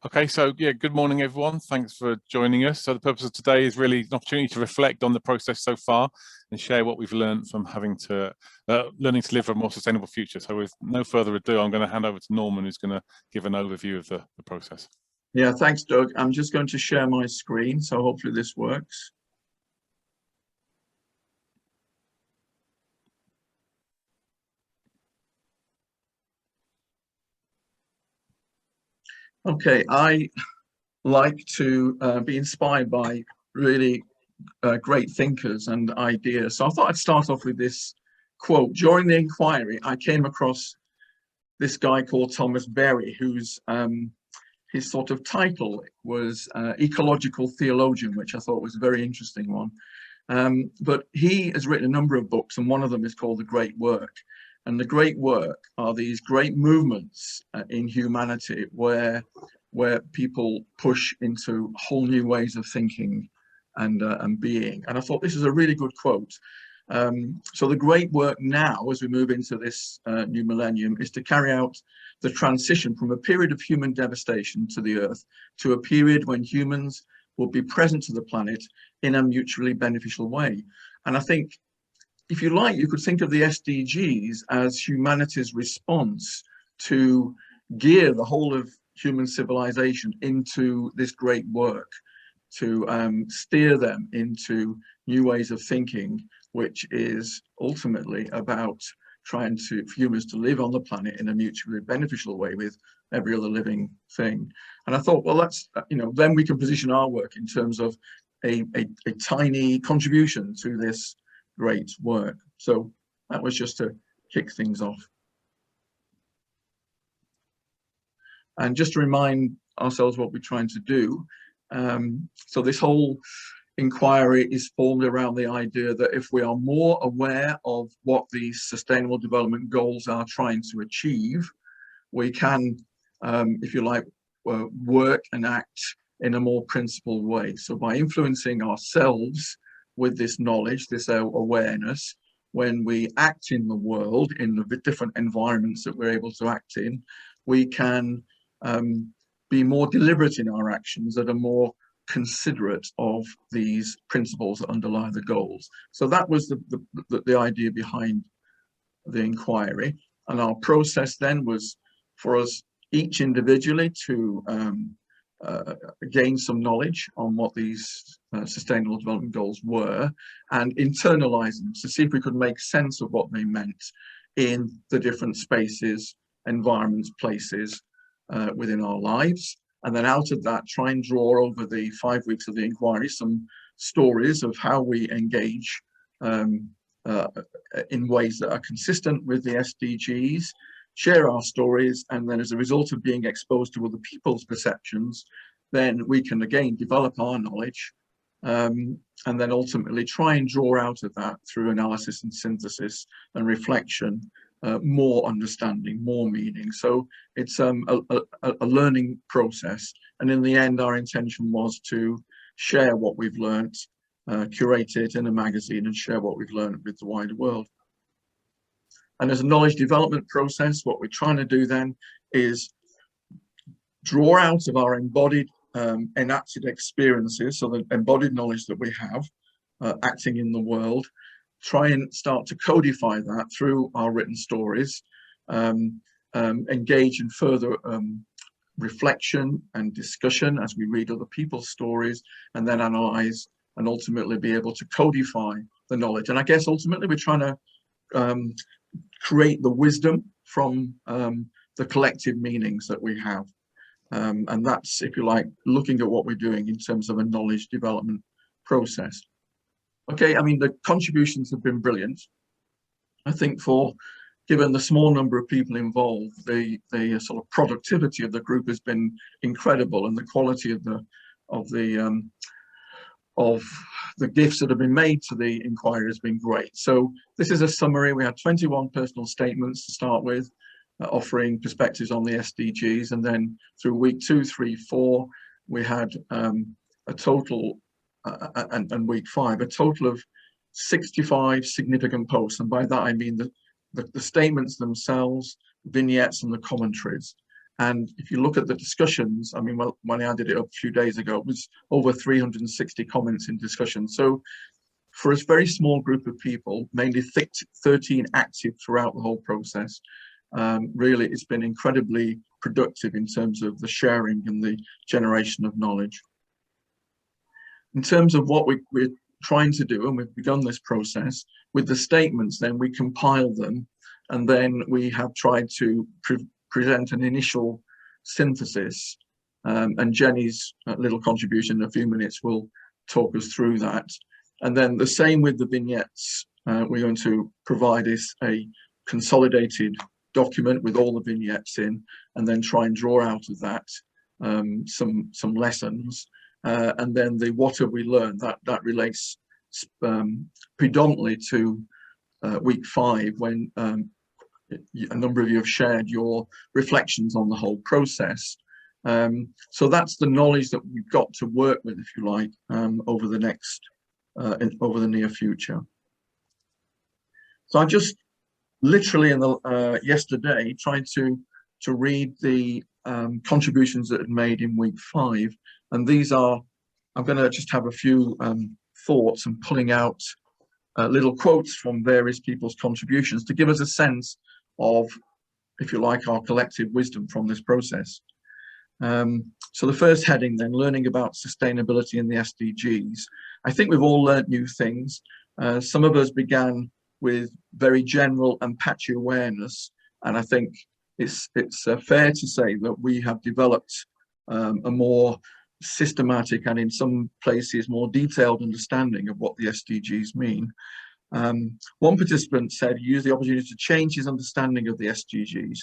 Okay, so yeah, good morning, everyone. Thanks for joining us. So the purpose of today is really an opportunity to reflect on the process so far and share what we've learned from learning to live for a more sustainable future. So with no further ado, I'm going to hand over to Norman, who's going to give an overview of the process. Yeah, thanks, Doug. I'm just going to share my screen, so hopefully this works. Okay, I like to be inspired by really great thinkers and ideas. So I thought I'd start off with this quote. During the inquiry, I came across this guy called Thomas Berry, whose his sort of title was ecological theologian, which I thought was a very interesting one. But he has written a number of books, and one of them is called The Great Work. And the great work are these great movements in humanity where people push into whole new ways of thinking and being. And I thought this is a really good quote. So the great work now, as we move into this new millennium, is to carry out the transition from a period of human devastation to the earth to a period when humans will be present to the planet in a mutually beneficial way. And I think, if you like, you could think of the SDGs as humanity's response to gear the whole of human civilization into this great work, to steer them into new ways of thinking, which is ultimately about trying for humans to live on the planet in a mutually beneficial way with every other living thing. And I thought, well, that's, then we can position our work in terms of a tiny contribution to this great work. So that was just to kick things off. And just to remind ourselves what we're trying to do. So this whole inquiry is formed around the idea that if we are more aware of what these Sustainable Development Goals are trying to achieve, we can, if you like, work and act in a more principled way. So by influencing ourselves with this knowledge, this awareness, when we act in the world, in the different environments that we're able to act in, we can be more deliberate in our actions that are more considerate of these principles that underlie the goals. So that was the idea behind the inquiry. And our process then was for us each individually to gain some knowledge on what these Sustainable Development Goals were and internalize them to see if we could make sense of what they meant in the different spaces, environments, places within our lives. And then out of that, try and draw over the 5 weeks of the inquiry some stories of how we engage in ways that are consistent with the SDGs, share our stories, and then as a result of being exposed to other people's perceptions, then we can again develop our knowledge and then ultimately try and draw out of that through analysis and synthesis and reflection more understanding, more meaning. So it's a learning process. And in the end, our intention was to share what we've learned, curate it in a magazine and share what we've learned with the wider world. And as a knowledge development process, what we're trying to do then is draw out of our embodied enacted experiences, so the embodied knowledge that we have acting in the world, try and start to codify that through our written stories, engage in further reflection and discussion as we read other people's stories, and then analyze and ultimately be able to codify the knowledge. And I guess ultimately we're trying to create the wisdom from the collective meanings that we have. And that's, if you like, looking at what we're doing in terms of a knowledge development process. Okay, I mean, the contributions have been brilliant. I think given the small number of people involved, the sort of productivity of the group has been incredible, and the quality of the gifts that have been made to the inquiry has been great. So this is a summary. We had 21 personal statements to start with, offering perspectives on the SDGs, and then through week 2, 3, 4, we had a total and week 5, a total of 65 significant posts. And by that, I mean the statements themselves, vignettes and the commentaries. And if you look at the discussions, I mean, well, when I did it up a few days ago, it was over 360 comments in discussion. So for a very small group of people, mainly 13 active throughout the whole process, really it's been incredibly productive in terms of the sharing and the generation of knowledge. In terms of what we're trying to do, and we've begun this process, with the statements, then we compile them, and then we have tried to present an initial synthesis, and Jenny's little contribution in a few minutes will talk us through that. And then the same with the vignettes. We're going to provide us a consolidated document with all the vignettes in, and then try and draw out of that some lessons. And then the what have we learned, that relates predominantly to week 5, when a number of you have shared your reflections on the whole process. So that's the knowledge that we've got to work with, if you like, over the next, over the near future. So I just literally yesterday tried to read the contributions that had made in week 5, and these are, I'm going to just have a few thoughts and pulling out little quotes from various people's contributions to give us a sense of, if you like, our collective wisdom from this process. So the first heading then, learning about sustainability in the SDGs. I think we've all learned new things. Some of us began with very general and patchy awareness, and I think it's fair to say that we have developed a more systematic and in some places more detailed understanding of what the SDGs mean. One participant said he used the opportunity to change his understanding of the SDGs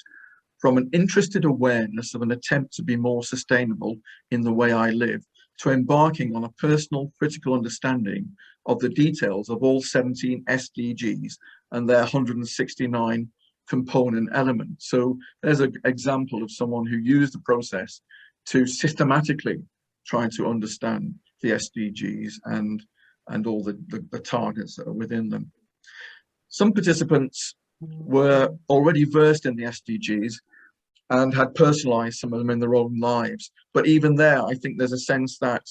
from an interested awareness of an attempt to be more sustainable in the way I live, to embarking on a personal critical understanding of the details of all 17 SDGs and their 169 component elements. So there's an example of someone who used the process to systematically try to understand the SDGs and all the targets that are within them. Some participants were already versed in the SDGs and had personalized some of them in their own lives. But even there, I think there's a sense that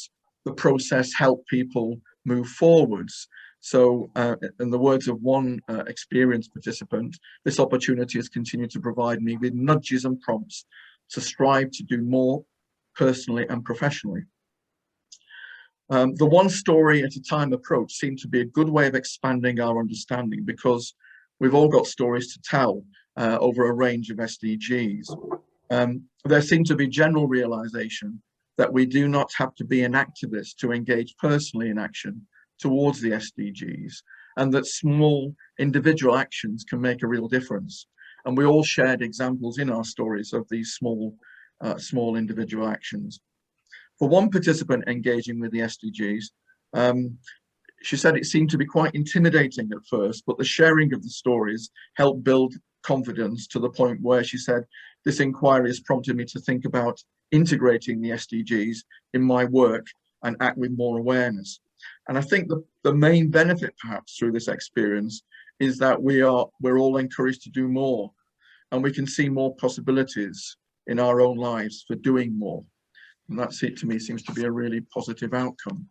the process helped people move forwards. So in the words of one experienced participant, this opportunity has continued to provide me with nudges and prompts to strive to do more personally and professionally. The one story at a time approach seemed to be a good way of expanding our understanding, because we've all got stories to tell over a range of SDGs. There seemed to be general realization that we do not have to be an activist to engage personally in action towards the SDGs, and that small individual actions can make a real difference. And we all shared examples in our stories of these small individual actions. For one participant engaging with the SDGs, she said it seemed to be quite intimidating at first, but the sharing of the stories helped build confidence to the point where she said, this inquiry has prompted me to think about integrating the SDGs in my work and act with more awareness. And I think the main benefit perhaps through this experience is that we're all encouraged to do more, and we can see more possibilities in our own lives for doing more. And that, to me, seems to be a really positive outcome.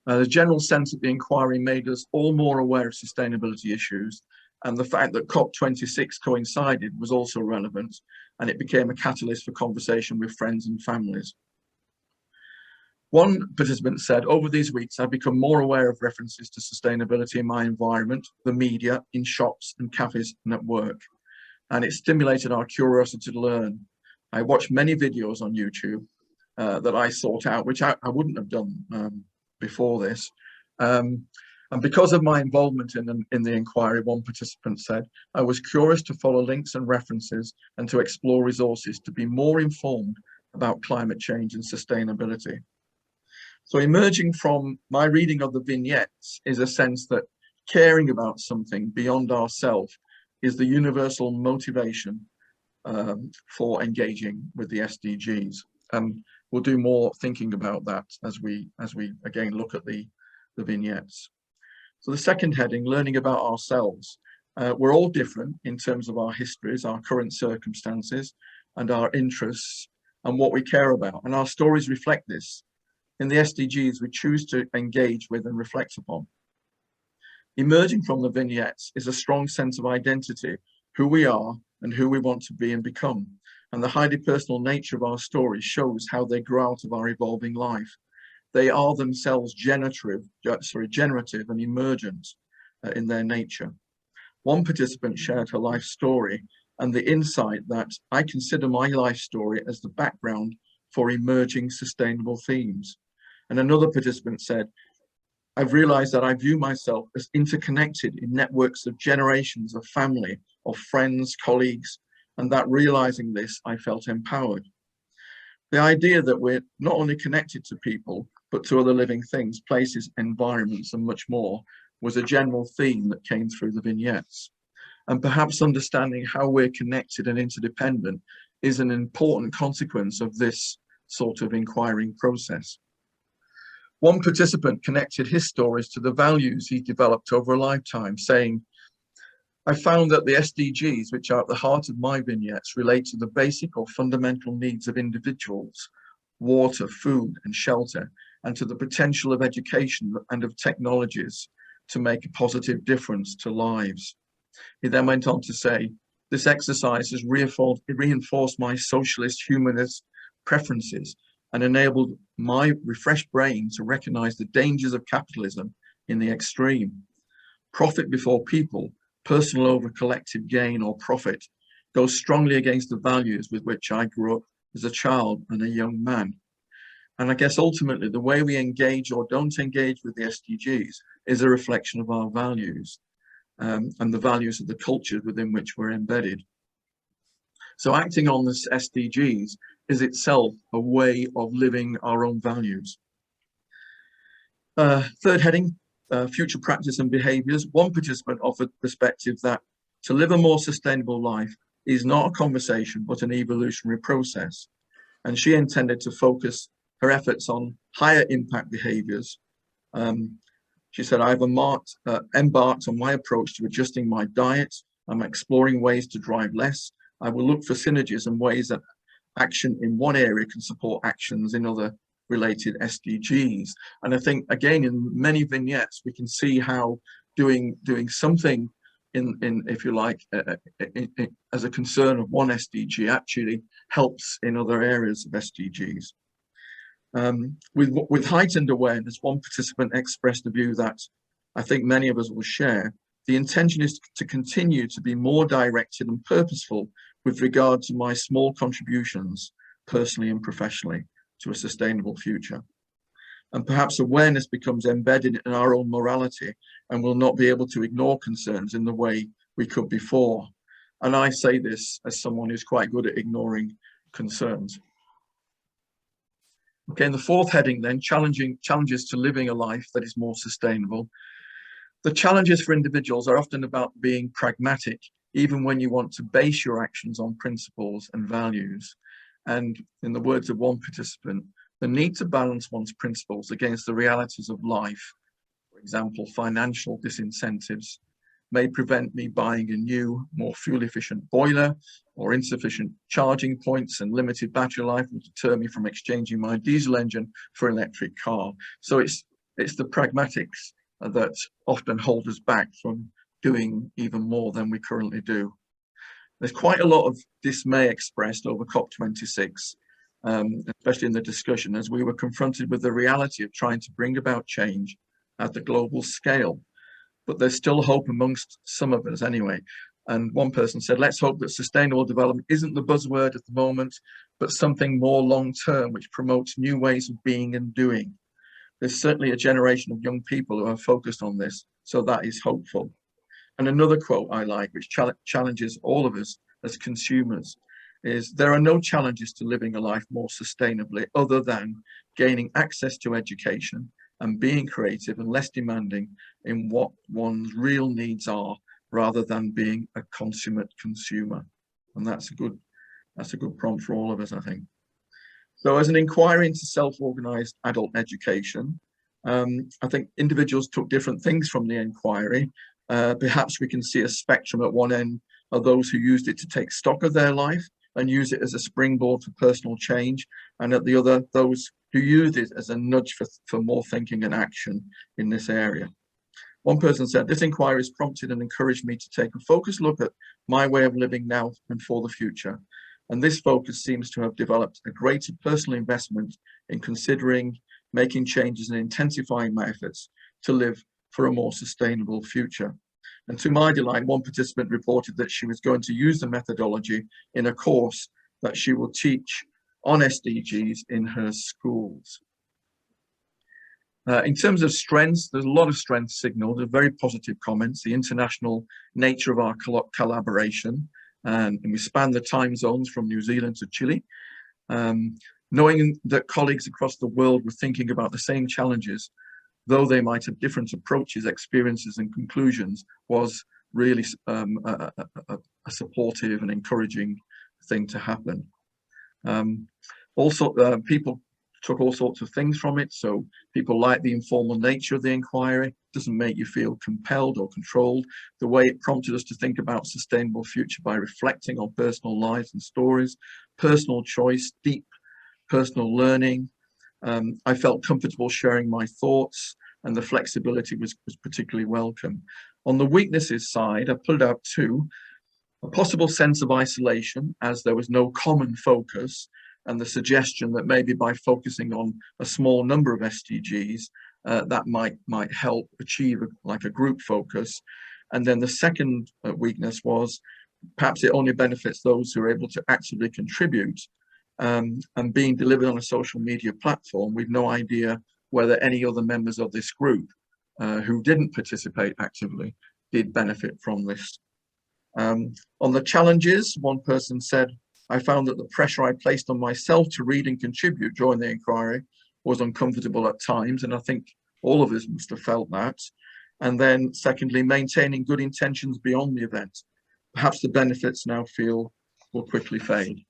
The general sense that the inquiry made us all more aware of sustainability issues, and the fact that COP26 coincided was also relevant, and it became a catalyst for conversation with friends and families. One participant said, over these weeks, I've become more aware of references to sustainability in my environment, the media, in shops and cafes and at work, and it stimulated our curiosity to learn. I watched many videos on YouTube that I sought out, which I wouldn't have done before this. And because of my involvement in the inquiry, one participant said, I was curious to follow links and references and to explore resources to be more informed about climate change and sustainability. So emerging from my reading of the vignettes is a sense that caring about something beyond ourselves is the universal motivation for engaging with the SDGs. We'll do more thinking about that as we again look at the vignettes. So the second heading, learning about ourselves. We're all different in terms of our histories, our current circumstances, and our interests and what we care about. And our stories reflect this. In the SDGs, we choose to engage with and reflect upon. Emerging from the vignettes is a strong sense of identity, who we are and who we want to be and become. And the highly personal nature of our stories shows how they grow out of our evolving life. They are themselves generative and emergent in their nature. One participant shared her life story and the insight that I consider my life story as the background for emerging sustainable themes. And another participant said, I've realized that I view myself as interconnected in networks of generations of family, of friends, colleagues, and that realizing this, I felt empowered. The idea that we're not only connected to people, but to other living things, places, environments, and much more, was a general theme that came through the vignettes. And perhaps understanding how we're connected and interdependent is an important consequence of this sort of inquiring process. One participant connected his stories to the values he developed over a lifetime, saying, I found that the SDGs, which are at the heart of my vignettes, relate to the basic or fundamental needs of individuals, water, food, and shelter, and to the potential of education and of technologies to make a positive difference to lives. He then went on to say, this exercise has reinforced my socialist humanist preferences and enabled my refreshed brain to recognize the dangers of capitalism in the extreme. Profit before people, personal over collective gain or profit, goes strongly against the values with which I grew up as a child and a young man. And I guess ultimately the way we engage or don't engage with the SDGs is a reflection of our values and the values of the culture within which we're embedded. So acting on this SDGs is itself a way of living our own values. Third heading, future practice and behaviours. One participant offered perspective that to live a more sustainable life is not a conversation, but an evolutionary process. And she intended to focus her efforts on higher impact behaviours. She said, I've embarked on my approach to adjusting my diet. I'm exploring ways to drive less. I will look for synergies and ways that action in one area can support actions in other related SDGs. And I think, again, in many vignettes, we can see how doing something in if you like, as a concern of one SDG actually helps in other areas of SDGs. With heightened awareness, one participant expressed the view that I think many of us will share. The intention is to continue to be more directed and purposeful with regard to my small contributions, personally and professionally, to a sustainable future. And perhaps awareness becomes embedded in our own morality and will not be able to ignore concerns in the way we could before. And I say this as someone who's quite good at ignoring concerns. Okay, and the fourth heading then, challenges to living a life that is more sustainable. The challenges for individuals are often about being pragmatic, even when you want to base your actions on principles and values. And in the words of one participant, the need to balance one's principles against the realities of life, for example, financial disincentives, may prevent me buying a new, more fuel-efficient boiler, or insufficient charging points and limited battery life will deter me from exchanging my diesel engine for an electric car. So it's the pragmatics that often hold us back from doing even more than we currently do. There's quite a lot of dismay expressed over COP26, especially in the discussion, as we were confronted with the reality of trying to bring about change at the global scale. But there's still hope amongst some of us anyway. And one person said, let's hope that sustainable development isn't the buzzword at the moment, but something more long-term, which promotes new ways of being and doing. There's certainly a generation of young people who are focused on this, so that is hopeful. And another quote I like, which challenges all of us as consumers, is there are no challenges to living a life more sustainably other than gaining access to education and being creative and less demanding in what one's real needs are, rather than being a consummate consumer. And that's a good prompt for all of us, I think. So as an inquiry into self-organized adult education, I think individuals took different things from the inquiry. Perhaps we can see a spectrum at one end of those who used it to take stock of their life and use it as a springboard for personal change, and at the other, those who use it as a nudge for more thinking and action in this area. One person said, "This inquiry has prompted and encouraged me to take a focused look at my way of living now and for the future. And this focus seems to have developed a greater personal investment in considering making changes and intensifying my efforts to live for a more sustainable future." And to my delight, one participant reported that she was going to use the methodology in a course that she will teach on SDGs in her schools. In terms of strengths, there's a lot of strengths signaled, very positive comments, the international nature of our collaboration, and we span the time zones from New Zealand to Chile. Knowing that colleagues across the world were thinking about the same challenges, though they might have different approaches, experiences, and conclusions, was really a supportive and encouraging thing to happen. Also, people took all sorts of things from it. So people like the informal nature of the inquiry, doesn't make you feel compelled or controlled. The way it prompted us to think about sustainable future by reflecting on personal lives and stories, personal choice, deep personal learning. I felt comfortable sharing my thoughts, and the flexibility was particularly welcome. On the weaknesses side, I pulled out two: a possible sense of isolation as there was no common focus, and the suggestion that maybe by focusing on a small number of SDGs, that might help achieve like a group focus. And then the second weakness was perhaps it only benefits those who are able to actively contribute, and being delivered on a social media platform, we've no idea whether any other members of this group who didn't participate actively did benefit from this. On the challenges, one person said, "I found that the pressure I placed on myself to read and contribute during the inquiry was uncomfortable at times," and I think all of us must have felt that. And then secondly, maintaining good intentions beyond the event. Perhaps the benefits now feel will quickly fade.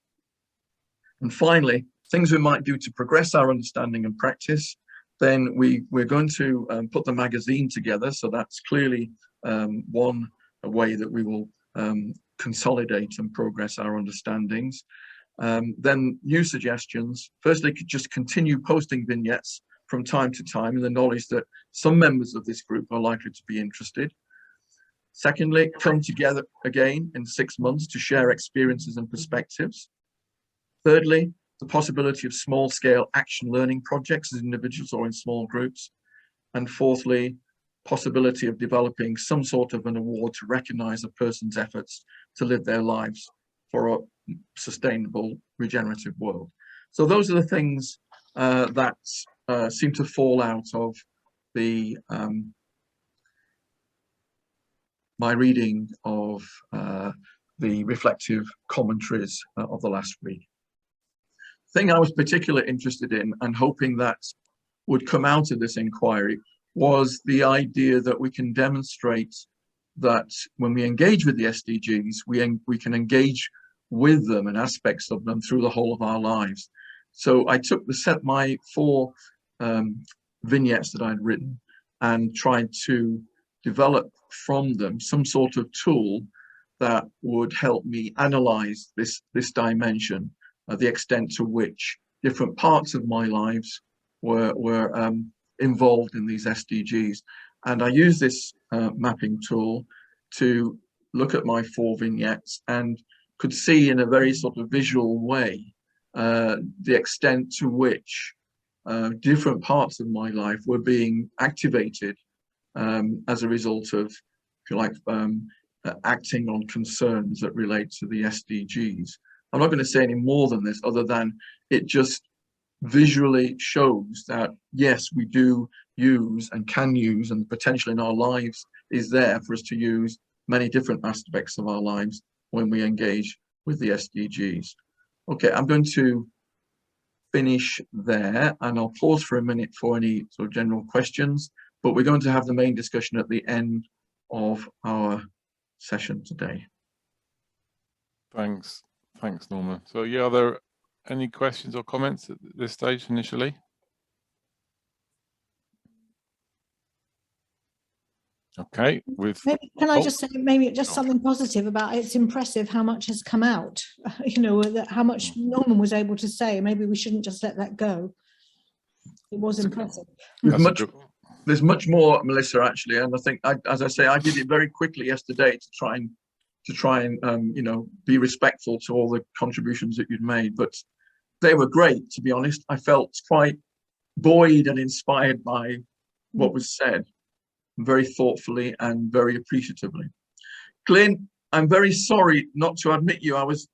And finally, things we might do to progress our understanding and practice. Then we're going to put the magazine together. So that's clearly one way that we will consolidate and progress our understandings. Then new suggestions. Firstly, just continue posting vignettes from time to time in the knowledge that some members of this group are likely to be interested. Secondly, come together again in 6 months to share experiences and perspectives. Thirdly, the possibility of small-scale action learning projects as individuals or in small groups. And fourthly, possibility of developing some sort of an award to recognize a person's efforts to live their lives for a sustainable, regenerative world. So those are the things that seem to fall out of the my reading of the reflective commentaries of the last week. The thing I was particularly interested in and hoping that would come out of this inquiry was the idea that we can demonstrate that when we engage with the SDGs, we can engage with them and aspects of them through the whole of our lives. So I took my 4 vignettes that I'd written and tried to develop from them some sort of tool that would help me analyze this dimension, the extent to which different parts of my lives were involved in these SDGs. And I use this mapping tool to look at my 4 vignettes and could see in a very sort of visual way the extent to which different parts of my life were being activated as a result of, if you like, acting on concerns that relate to the SDGs. I'm not going to say any more than this, other than it just visually shows that, yes, we do use and can use, and the potential in our lives is there for us to use many different aspects of our lives when we engage with the SDGs. Okay, I'm going to finish there, and I'll pause for a minute for any sort of general questions, but we're going to have the main discussion at the end of our session today. Thanks, Norman. So yeah, are there any questions or comments at this stage initially? Okay, maybe, can I just say maybe just something positive about it? It's impressive how much has come out, you know, that how much Norman was able to say. Maybe we shouldn't just let that go. It was impressive. There's much more, Melissa, actually, and I think, as I say, I did it very quickly yesterday to try and you know, be respectful to all the contributions that you'd made, but they were great, to be honest. I felt quite buoyed and inspired by what was said, very thoughtfully and very appreciatively. Glyn, I'm very sorry not to admit you. I was